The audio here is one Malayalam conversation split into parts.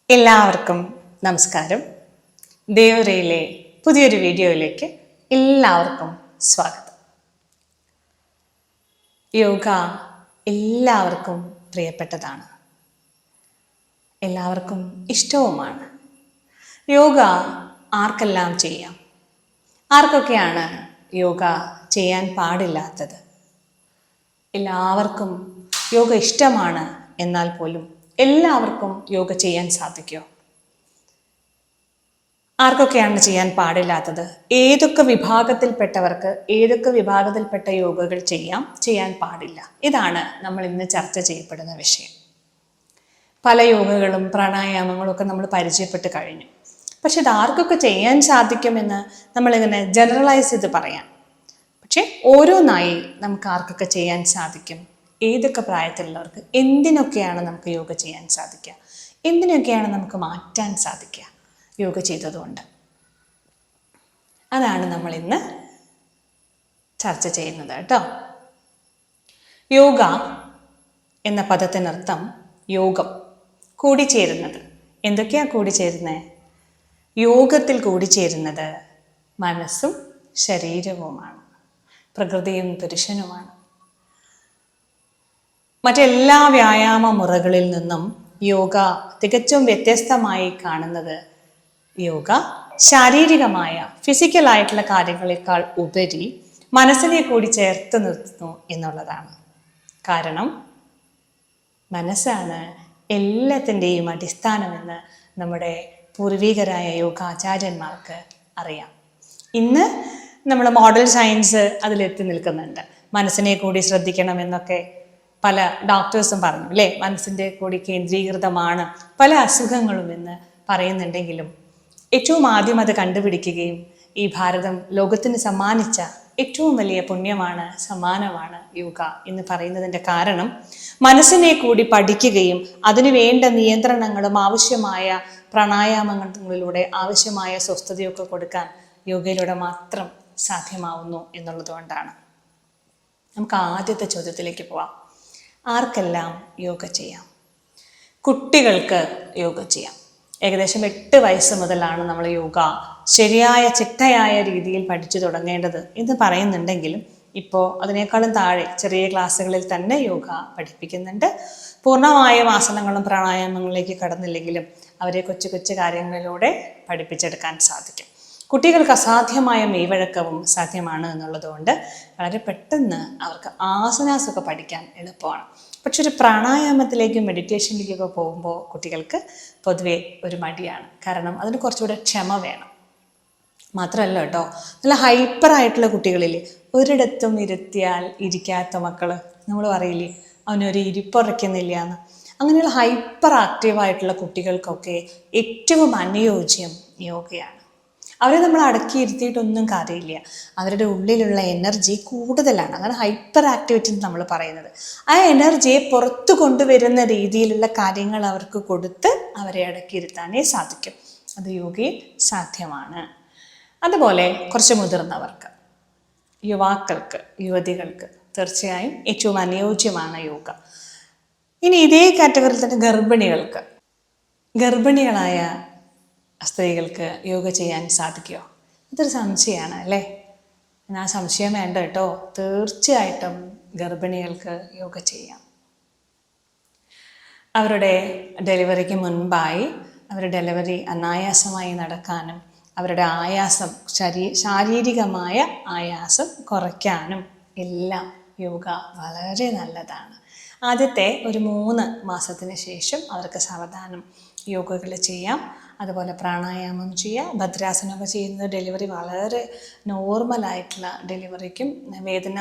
എല്ലാവർക്കും നമസ്കാരം. ദേവരയിലെ പുതിയൊരു വീഡിയോയിലേക്ക് എല്ലാവർക്കും സ്വാഗതം. യോഗ എല്ലാവർക്കും പ്രിയപ്പെട്ടതാണ്, എല്ലാവർക്കും ഇഷ്ടവുമാണ്. യോഗ ആർക്കെല്ലാം ചെയ്യാം? ആർക്കൊക്കെയാണ് യോഗ ചെയ്യാൻ പാടില്ലാത്തത്? എല്ലാവർക്കും യോഗ ഇഷ്ടമാണ്, എന്നാൽ പോലും എല്ലാവർക്കും യോഗ ചെയ്യാൻ സാധിക്കുമോ? ആർക്കൊക്കെയാണ് ചെയ്യാൻ പാടില്ലാത്തത്? ഏതൊക്കെ വിഭാഗത്തിൽപ്പെട്ടവർക്ക് ഏതൊക്കെ വിഭാഗത്തിൽപ്പെട്ട യോഗകൾ ചെയ്യാൻ പാടില്ല? ഇതാണ് നമ്മൾ ഇന്ന് ചർച്ച ചെയ്യപ്പെടുന്ന വിഷയം. പല യോഗകളും പ്രാണായാമങ്ങളും ഒക്കെ നമ്മൾ പരിചയപ്പെട്ട് കഴിഞ്ഞു. പക്ഷെ ഇത് ആർക്കൊക്കെ ചെയ്യാൻ സാധിക്കുമെന്ന് നമ്മളിങ്ങനെ ജനറലൈസ് ചെയ്ത് പറയാം. പക്ഷെ ഓരോന്നായി നമുക്ക് ആർക്കൊക്കെ ചെയ്യാൻ സാധിക്കും, ഏതൊക്കെ പ്രായത്തിലുള്ളവർക്ക്, എന്തിനൊക്കെയാണ് നമുക്ക് യോഗ ചെയ്യാൻ സാധിക്കുക, എന്തിനൊക്കെയാണ് നമുക്ക് മാറ്റാൻ സാധിക്കുക യോഗ ചെയ്തതുകൊണ്ട്. അതാണ് നമ്മൾ ഇന്ന് ചർച്ച ചെയ്യുന്നത് കേട്ടോ. യോഗ എന്ന പദത്തിനർത്ഥം യോഗം, കൂടിച്ചേരുന്നത്. എന്തൊക്കെയാ കൂടിച്ചേരുന്നത്? യോഗത്തിൽ കൂടിച്ചേരുന്നത് മനസ്സും ശരീരവുമാണ്, പ്രകൃതിയും പുരുഷനുമാണ്. മറ്റെല്ലാ വ്യായാമ മുറകളിൽ നിന്നും യോഗ തികച്ചും വ്യത്യസ്തമായി കാണുന്നത് യോഗ ശാരീരികമായ ഫിസിക്കലായിട്ടുള്ള കാര്യങ്ങളെക്കാൾ ഉപരി മനസ്സിനെ കൂടി ചേർത്ത് നിർത്തുന്നു എന്നുള്ളതാണ്. കാരണം മനസ്സാണ് എല്ലാത്തിൻ്റെയും അടിസ്ഥാനമെന്ന് നമ്മുടെ പൂർവികരായ യോഗാചാര്യന്മാർക്ക് അറിയാം. ഇന്ന് നമ്മൾ മോഡൽ സയൻസ് അതിലെത്തി നിൽക്കുന്നുണ്ട്. മനസ്സിനെ കൂടി ശ്രദ്ധിക്കണമെന്നൊക്കെ പല ഡോക്ടേഴ്സും പറഞ്ഞു അല്ലേ. മനസ്സിൻ്റെ കൂടി കേന്ദ്രീകൃതമാണ് പല അസുഖങ്ങളും എന്ന് പറയുന്നുണ്ടെങ്കിലും ഏറ്റവും ആദ്യം അത് കണ്ടുപിടിക്കുകയും ഈ ഭാരതം ലോകത്തിന് സമ്മാനിച്ച ഏറ്റവും വലിയ പുണ്യമാണ്, സമ്മാനമാണ് യോഗ എന്ന് പറയുന്നതിൻ്റെ കാരണം മനസ്സിനെ കൂടി പഠിക്കുകയും അതിനു വേണ്ട നിയന്ത്രണങ്ങളും ആവശ്യമായ പ്രാണായാമങ്ങളിലൂടെ ആവശ്യമായ സ്വസ്ഥതയൊക്കെ കൊടുക്കാൻ യോഗയിലൂടെ മാത്രം സാധ്യമാവുന്നു എന്നുള്ളതുകൊണ്ടാണ്. നമുക്ക് ആദ്യത്തെ ചോദ്യത്തിലേക്ക് പോവാം. ആർക്കെല്ലാം യോഗ ചെയ്യാം? കുട്ടികൾക്ക് യോഗ ചെയ്യാം. ഏകദേശം 8 വയസ്സ് മുതലാണ് നമ്മൾ യോഗ ശരിയായ ചിട്ടയായ രീതിയിൽ പഠിച്ചു തുടങ്ങേണ്ടത് എന്ന് പറയുന്നുണ്ടെങ്കിലും ഇപ്പോൾ അതിനേക്കാളും താഴെ ചെറിയ ക്ലാസ്സുകളിൽ തന്നെ യോഗ പഠിപ്പിക്കുന്നുണ്ട്. പൂർണ്ണമായും ആസനങ്ങളും പ്രാണായാമങ്ങളിലേക്ക് കടന്നില്ലെങ്കിലും അവരെ കൊച്ചു കൊച്ചു കാര്യങ്ങളിലൂടെ പഠിപ്പിച്ചെടുക്കാൻ സാധിക്കും. കുട്ടികൾക്ക് അസാധ്യമായ മെയ്വഴക്കവും സാധ്യമാണ് എന്നുള്ളതുകൊണ്ട് വളരെ പെട്ടെന്ന് അവർക്ക് ആസനാസൊക്കെ പഠിക്കാൻ എളുപ്പമാണ്. പക്ഷെ ഒരു പ്രാണായാമത്തിലേക്കും മെഡിറ്റേഷനിലേക്കൊക്കെ പോകുമ്പോൾ കുട്ടികൾക്ക് പൊതുവെ ഒരു മടിയാണ്. കാരണം അതിന് കുറച്ചുകൂടെ ക്ഷമ വേണം. മാത്രമല്ല കേട്ടോ, നല്ല ഹൈപ്പറായിട്ടുള്ള കുട്ടികളിൽ ഒരിടത്തും ഇരുത്തിയാൽ ഇരിക്കാത്ത മക്കൾ, നമ്മൾ പറയില്ലേ അവനൊരു ഇരിപ്പുറയ്ക്കുന്നില്ല എന്ന്. അങ്ങനെയുള്ള ഹൈപ്പർ ആക്റ്റീവായിട്ടുള്ള കുട്ടികൾക്കൊക്കെ ഏറ്റവും അനുയോജ്യം യോഗയാണ്. അവരെ നമ്മൾ അടക്കിയിരുത്തിയിട്ടൊന്നും കാര്യമില്ല. അവരുടെ ഉള്ളിലുള്ള എനർജി കൂടുതലാണ്. അങ്ങനെ ഹൈപ്പർ ആക്ടിവിറ്റി നമ്മൾ പറയുന്നത്. ആ എനർജിയെ പുറത്തു കൊണ്ടുവരുന്ന രീതിയിലുള്ള കാര്യങ്ങൾ അവർക്ക് കൊടുത്ത് അവരെ അടക്കിയിരുത്താനേ സാധിക്കും. അത് യോഗയിൽ സാധ്യമാണ്. അതുപോലെ കുറച്ച് മുതിർന്നവർക്ക്, യുവാക്കൾക്ക്, യുവതികൾക്ക് തീർച്ചയായും ഏറ്റവും അനുയോജ്യമാണ് യോഗ. ഇനി ഇതേ കാറ്റഗറിയിൽ തന്നെ ഗർഭിണികളായ സ്ത്രീകൾക്ക് യോഗ ചെയ്യാൻ സാധിക്കുമോ? ഇതൊരു സംശയമാണ് അല്ലേ. ആ സംശയം വേണ്ട കേട്ടോ. തീർച്ചയായിട്ടും ഗർഭിണികൾക്ക് യോഗ ചെയ്യാം. അവരുടെ ഡെലിവറിക്ക് മുൻപായി അവരുടെ ഡെലിവറി അനായാസമായി നടക്കാനും അവരുടെ ആയാസം, ശാരീരികമായ ആയാസം കുറയ്ക്കാനും എല്ലാം യോഗ വളരെ നല്ലതാണ്. ആദ്യത്തെ ഒരു 3 മാസത്തിന് ശേഷം അവർക്ക് സാവധാനം യോഗകൾ ചെയ്യാം. അതുപോലെ പ്രാണായാമം ചെയ്യാം. ഭദ്രാസനമൊക്കെ ചെയ്യുന്നത് ഡെലിവറി വളരെ നോർമലായിട്ടുള്ള ഡെലിവറിക്കും വേദന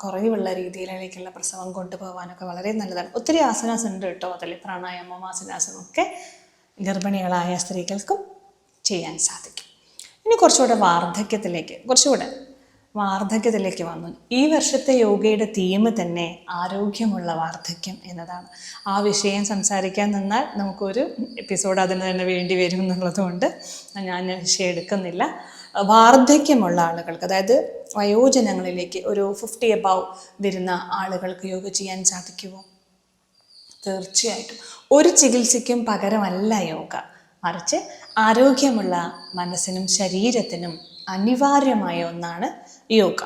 കുറവുള്ള രീതിയിലേക്കുള്ള പ്രസവം കൊണ്ടുപോകാനൊക്കെ വളരെ നല്ലതാണ്. ഒത്തിരി ആസനാസ് ഉണ്ട് കേട്ടോ അതിൽ. പ്രാണായാമം, ആസനാസനം ഒക്കെ ഗർഭിണികളായ സ്ത്രീകൾക്കും ചെയ്യാൻ സാധിക്കും. ഇനി കുറച്ചുകൂടെ വാർദ്ധക്യത്തിലേക്ക് വന്നു. ഈ വർഷത്തെ യോഗയുടെ തീം തന്നെ ആരോഗ്യമുള്ള വാർദ്ധക്യം എന്നതാണ്. ആ വിഷയം സംസാരിക്കാൻ നിന്നാൽ നമുക്കൊരു എപ്പിസോഡ് അതിന് തന്നെ വേണ്ടി വരും എന്നുള്ളതുകൊണ്ട് ഞാൻ വിഷയം എടുക്കുന്നില്ല. വാർദ്ധക്യമുള്ള ആളുകൾക്ക്, അതായത് വയോജനങ്ങളിലേക്ക് ഒരു 50 above വരുന്ന ആളുകൾക്ക് യോഗ ചെയ്യാൻ സാധിക്കുമോ? തീർച്ചയായിട്ടും ഒരു ചികിത്സയ്ക്കും പകരമല്ല യോഗ, മറിച്ച് ആരോഗ്യമുള്ള മനസ്സിനും ശരീരത്തിനും അനിവാര്യമായ ഒന്നാണ് യോഗ.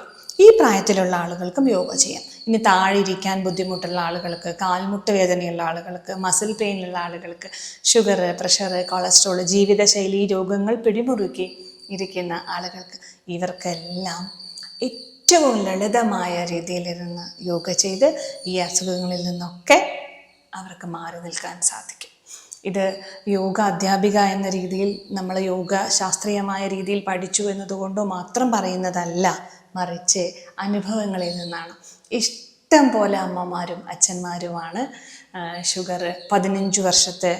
ഈ പ്രായത്തിലുള്ള ആളുകൾക്കും യോഗ ചെയ്യാം. ഇനി താഴെ ഇരിക്കാൻ ബുദ്ധിമുട്ടുള്ള ആളുകൾക്ക്, കാൽമുട്ട് വേദനയുള്ള ആളുകൾക്ക്, മസിൽ പെയിനുള്ള ആളുകൾക്ക്, ഷുഗർ, പ്രഷർ, കൊളസ്ട്രോൾ, ജീവിതശൈലി രോഗങ്ങൾ പിടിമുറുക്കി ഇരിക്കുന്ന ആളുകൾക്ക്, ഇവർക്കെല്ലാം ഏറ്റവും ലളിതമായ രീതിയിലിരുന്ന് യോഗ ചെയ്ത് ഈ അസുഖങ്ങളിൽ നിന്നൊക്കെ അവർക്ക് മാറി നിൽക്കാൻ സാധിക്കും. ഇത് യോഗ അധ്യാപിക എന്ന രീതിയിൽ നമ്മൾ യോഗ ശാസ്ത്രീയമായ രീതിയിൽ പഠിച്ചു എന്നതുകൊണ്ടോ മാത്രം പറയുന്നതല്ല, മറിച്ച് അനുഭവങ്ങളിൽ നിന്നാണ്. ഇഷ്ടം പോലെ അമ്മമാരും അച്ഛന്മാരുമാണ് ഷുഗർ 15 വർഷത്തെ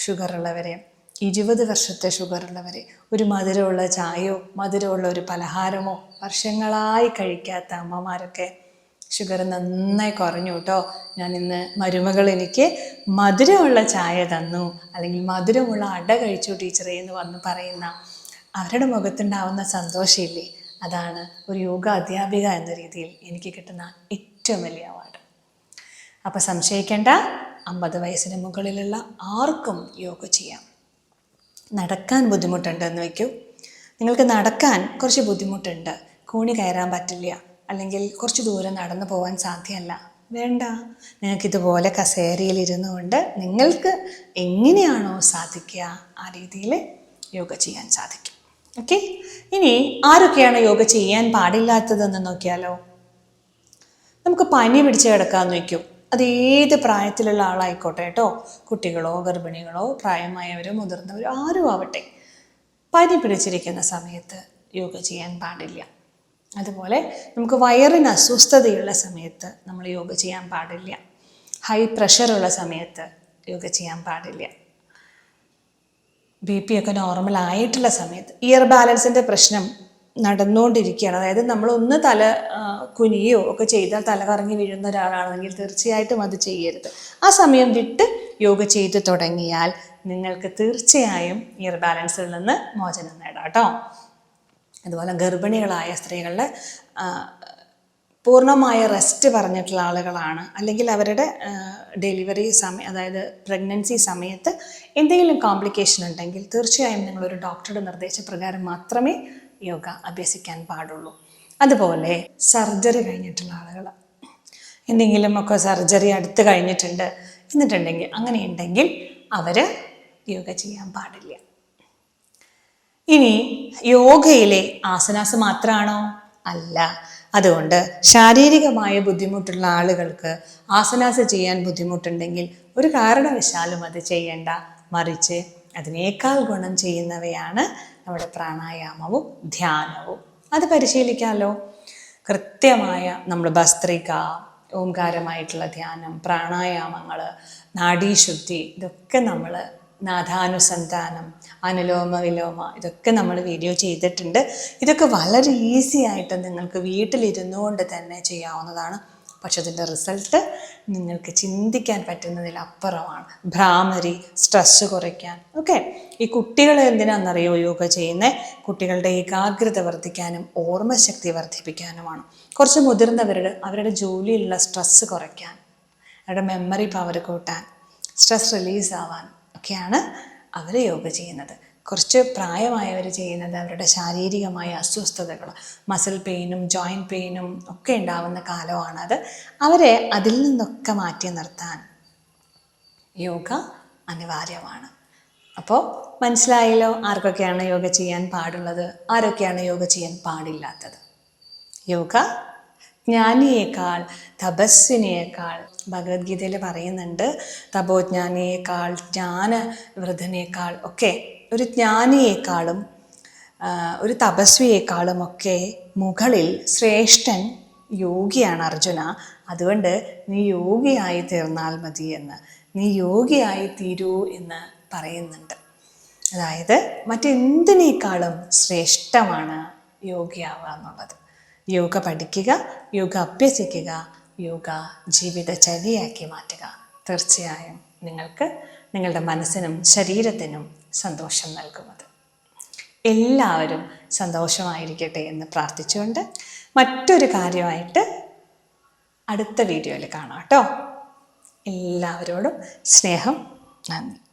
ഷുഗറുള്ളവരെ, 20 വർഷത്തെ ഷുഗറുള്ളവരെ, ഒരു മധുരമുള്ള ചായയോ മധുരമുള്ള ഒരു പലഹാരമോ വർഷങ്ങളായി കഴിക്കാത്ത അമ്മമാരൊക്കെ ഷുഗർ നന്നായി കുറഞ്ഞു കേട്ടോ, ഞാൻ ഇന്ന് മരുമകൾ എനിക്ക് മധുരമുള്ള ചായ തന്നു, അല്ലെങ്കിൽ മധുരമുള്ള അട കഴിച്ചു ടീച്ചറേ എന്ന് വന്ന് പറയുന്ന അവരുടെ മുഖത്തുണ്ടാവുന്ന സന്തോഷമില്ലേ, അതാണ് ഒരു യോഗ അധ്യാപിക എന്ന രീതിയിൽ എനിക്ക് കിട്ടുന്ന ഏറ്റവും വലിയ അവാർഡ്. അപ്പോൾ സംശയിക്കേണ്ട, 50 വയസ്സിന് മുകളിലുള്ള ആർക്കും യോഗ ചെയ്യാം. നടക്കാൻ ബുദ്ധിമുട്ടുണ്ടെന്ന് വയ്ക്കൂ, നിങ്ങൾക്ക് നടക്കാൻ കുറച്ച് ബുദ്ധിമുട്ടുണ്ട്, കൂണി കയറാൻ പറ്റില്ല, അല്ലെങ്കിൽ കുറച്ച് ദൂരം നടന്നു പോകാൻ സാധ്യമല്ല, വേണ്ട, നിങ്ങൾക്കിതുപോലെ കസേരയിൽ ഇരുന്നു കൊണ്ട് നിങ്ങൾക്ക് എങ്ങനെയാണോ സാധിക്കുക ആ രീതിയിൽ യോഗ ചെയ്യാൻ സാധിക്കും. ഓക്കെ, ഇനി ആരൊക്കെയാണ് യോഗ ചെയ്യാൻ പാടില്ലാത്തതെന്ന് നോക്കിയാലോ. നമുക്ക് പനി പിടിച്ച് കിടക്കാമെന്ന് വയ്ക്കും, അത് ഏത് പ്രായത്തിലുള്ള ആളായിക്കോട്ടെ കേട്ടോ, കുട്ടികളോ ഗർഭിണികളോ പ്രായമായവരോ മുതിർന്നവരോ ആരും ആവട്ടെ, പനി പിടിച്ചിരിക്കുന്ന സമയത്ത് യോഗ ചെയ്യാൻ പാടില്ല. അതുപോലെ നമുക്ക് വയറിന് അസ്വസ്ഥതയുള്ള സമയത്ത് നമ്മൾ യോഗ ചെയ്യാൻ പാടില്ല. ഹൈ പ്രഷറുള്ള സമയത്ത് യോഗ ചെയ്യാൻ പാടില്ല. BP ഒക്കെ നോർമൽ ആയിട്ടുള്ള സമയത്ത്, ഇയർ ബാലൻസിൻ്റെ പ്രശ്നം നടന്നുകൊണ്ടിരിക്കുകയാണ്, അതായത് നമ്മളൊന്ന് തല കുനിയോ ഒക്കെ ചെയ്താൽ തല കറങ്ങി വീഴുന്ന ഒരാളാണെങ്കിൽ തീർച്ചയായിട്ടും അത് ചെയ്യരുത്. ആ സമയം വിട്ട് യോഗ ചെയ്ത് തുടങ്ങിയാൽ നിങ്ങൾക്ക് തീർച്ചയായും ഇയർ ബാലൻസിൽ നിന്ന് മോചനം നേടാം കേട്ടോ. അതുപോലെ ഗർഭിണികളായ സ്ത്രീകളുടെ പൂർണ്ണമായ റെസ്റ്റ് പറഞ്ഞിട്ടുള്ള ആളുകളാണ്, അല്ലെങ്കിൽ അവരുടെ ഡെലിവറി സമയം, അതായത് പ്രഗ്നൻസി സമയത്ത് എന്തെങ്കിലും കോംപ്ലിക്കേഷൻ ഉണ്ടെങ്കിൽ തീർച്ചയായും നിങ്ങളൊരു ഡോക്ടറുടെ നിർദ്ദേശപ്രകാരം മാത്രമേ യോഗ അഭ്യസിക്കാൻ പാടുള്ളൂ. അതുപോലെ സർജറി കഴിഞ്ഞിട്ടുള്ള ആളുകൾ, എന്തെങ്കിലുമൊക്കെ സർജറി അടുത്ത് കഴിഞ്ഞിട്ടുണ്ട് എന്നിട്ടുണ്ടെങ്കിൽ, അങ്ങനെയുണ്ടെങ്കിൽ അവർ യോഗ ചെയ്യാൻ പാടില്ല. ഇനി യോഗയിലെ ആസനാസ് മാത്രമാണോ? അല്ല. അതുകൊണ്ട് ശാരീരികമായ ബുദ്ധിമുട്ടുള്ള ആളുകൾക്ക് ആസനാസ് ചെയ്യാൻ ബുദ്ധിമുട്ടുണ്ടെങ്കിൽ ഒരു കാരണവശാലും അത് ചെയ്യേണ്ട, മറിച്ച് അതിനേക്കാൾ ഗുണം ചെയ്യുന്നവയാണ് നമ്മുടെ പ്രാണായാമവും ധ്യാനവും. അത് പരിശീലിക്കാമല്ലോ. കൃത്യമായ നമ്മൾ ഭസ്ത്രിക, ഓംകാരമായിട്ടുള്ള ധ്യാനം, പ്രാണായാമങ്ങൾ, നാഡീശുദ്ധി, ഇതൊക്കെ നമ്മൾ നാഥാനുസന്ധാനം, അനുലോമ വിലോമ, ഇതൊക്കെ നമ്മൾ വീഡിയോ ചെയ്തിട്ടുണ്ട്. ഇതൊക്കെ വളരെ ഈസി ആയിട്ട് നിങ്ങൾക്ക് വീട്ടിലിരുന്നുകൊണ്ട് തന്നെ ചെയ്യാവുന്നതാണ്. പക്ഷെ അതിൻ്റെ റിസൾട്ട് നിങ്ങൾക്ക് ചിന്തിക്കാൻ പറ്റുന്നതിലപ്പുറമാണ്. ഭ്രാമരി, സ്ട്രെസ് കുറയ്ക്കാൻ ഒക്കെ. ഈ കുട്ടികൾ എന്തിനാണെന്നറിയോ യോഗ ചെയ്യുന്നത്? കുട്ടികളുടെ ഏകാഗ്രത വർദ്ധിക്കാനും ഓർമ്മശക്തി വർദ്ധിപ്പിക്കാനുമാണ്. കുറച്ച് മുതിർന്നവരുടെ അവരുടെ ജോലിയിലുള്ള സ്ട്രെസ് കുറയ്ക്കാൻ, അവരുടെ മെമ്മറി പവർ കൂട്ടാൻ, സ്ട്രെസ് റിലീസ് ആവാൻ ഒക്കെയാണ് അവർ യോഗ ചെയ്യുന്നത്. കുറച്ച് പ്രായമായവർ ചെയ്യുന്നത് അവരുടെ ശാരീരികമായ അസ്വസ്ഥതകൾ, മസിൽ പെയിനും ജോയിൻറ്റ് പെയിനും ഒക്കെ ഉണ്ടാവുന്ന കാലമാണത്. അവരെ അതിൽ നിന്നൊക്കെ മാറ്റി നിർത്താൻ യോഗ അനിവാര്യമാണ്. അപ്പോൾ മനസ്സിലായല്ലോ ആർക്കൊക്കെയാണ് യോഗ ചെയ്യാൻ പാടുള്ളത്, ആരൊക്കെയാണ് യോഗ ചെയ്യാൻ പാടില്ലാത്തത്. യോഗ ജ്ഞാനിയേക്കാൾ തപസ്വിനിയേക്കാൾ, ഭഗവത്ഗീതയിൽ പറയുന്നുണ്ട്, തപോജ്ഞാനിയേക്കാൾ ജ്ഞാനവൃദ്ധനേക്കാൾ ഒക്കെ, ഒരു ജ്ഞാനിയേക്കാളും ഒരു തപസ്വിയേക്കാളും ഒക്കെ മുകളിൽ ശ്രേഷ്ഠൻ യോഗിയാണ് അർജുന. അതുകൊണ്ട് നീ യോഗിയായി തീർന്നാൽ മതി എന്ന്, നീ യോഗിയായി തീരൂ എന്ന് പറയുന്നുണ്ട്. അതായത് മറ്റെന്തിനേക്കാളും ശ്രേഷ്ഠമാണ് യോഗിയാവുക എന്നുള്ളത്. യോഗ പഠിക്കുക, യോഗ അഭ്യസിക്കുക, യോഗ ജീവിതചര്യയാക്കി മാറ്റുക. തീർച്ചയായും നിങ്ങൾക്ക് നിങ്ങളുടെ മനസ്സിനും ശരീരത്തിനും സന്തോഷം നൽകുന്നത്. എല്ലാവരും സന്തോഷമായിരിക്കട്ടെ എന്ന് പ്രാർത്ഥിച്ചുകൊണ്ട് മറ്റൊരു കാര്യമായിട്ട് അടുത്ത വീഡിയോയിൽ കാണാം കേട്ടോ. എല്ലാവരോടും സ്നേഹം. നന്ദി.